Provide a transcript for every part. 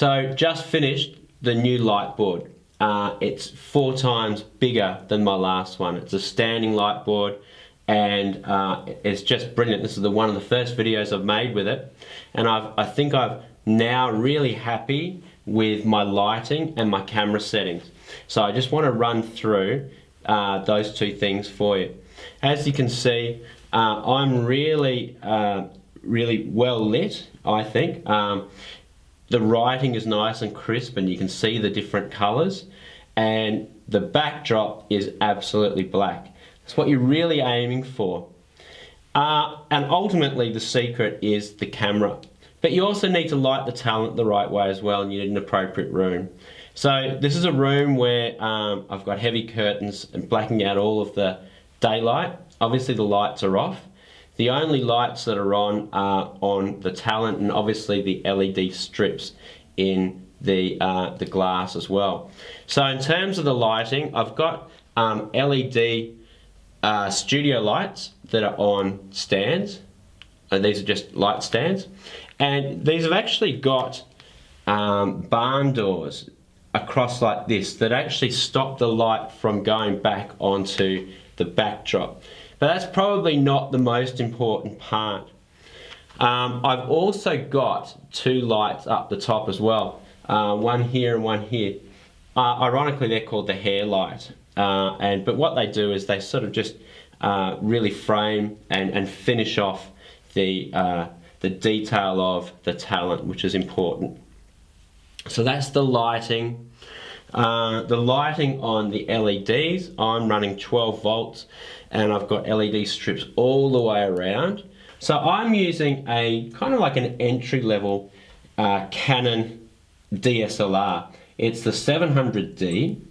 So just finished the new Lightboard. It's 4 times bigger than my last one. It's a standing Lightboard, and it's just brilliant. This is one of the first videos I've made with it, and I think I've now really happy with my lighting and my camera settings. So I just want to run through those two things for you. As you can see, I'm really well lit, I think. The writing is nice and crisp, and you can see the different colors, and the backdrop is absolutely black. That's what you're really aiming for. And ultimately the secret is the camera. But you also need to light the talent the right way as well, and you need an appropriate room. So this is a room where I've got heavy curtains and blacking out all of the daylight. Obviously the lights are off. The only lights that are on the talent, and obviously the LED strips in the glass as well. So in terms of the lighting, I've got LED studio lights that are on stands. And these are just light stands. And these have actually got barn doors across like this that actually stop the light from going back onto the backdrop. But that's probably not the most important part. I've also got 2 lights up the top as well. One here and one here. Ironically, they're called the hair light. But what they do is they sort of just really frame and finish off the detail of the talent, which is important. So that's the lighting. The lighting on the LEDs, I'm running 12 volts, and I've got LED strips all the way around. So I'm using a kind of like an entry-level Canon DSLR. It's the 700D,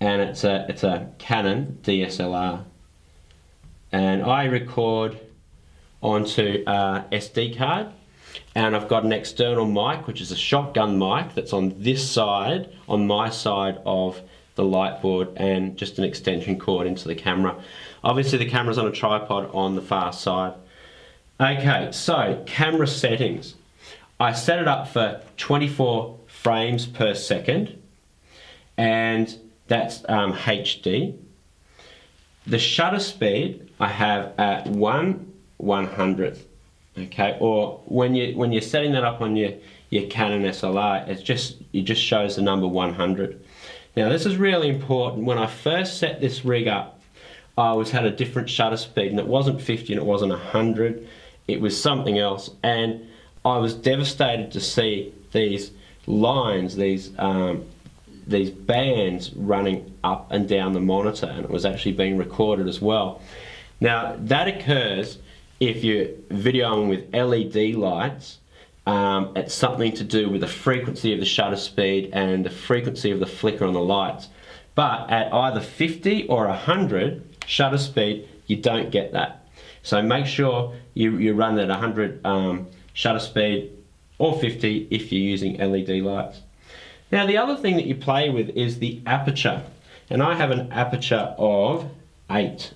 and it's a Canon DSLR, and I record onto SD card, and I've got an external mic, which is a shotgun mic that's on this side, on my side of the Lightboard, and just an extension cord into the camera. Obviously the camera's on a tripod on the far side. Okay, so camera settings. I set it up for 24 frames per second, and that's HD. The shutter speed I have at 1/100th. Okay, or when you're setting that up on your Canon SLR, it just shows the number 100. Now this is really important. When I first set this rig up, I had a different shutter speed, and it wasn't 50 and it wasn't 100. It was something else, and I was devastated to see these lines, these bands running up and down the monitor, and it was actually being recorded as well. Now that occurs if you're videoing with LED lights. It's something to do with the frequency of the shutter speed and the frequency of the flicker on the lights. But at either 50 or 100 shutter speed, you don't get that. So make sure you run at 100 shutter speed, or 50 if you're using LED lights. Now the other thing that you play with is the aperture. And I have an aperture of 8.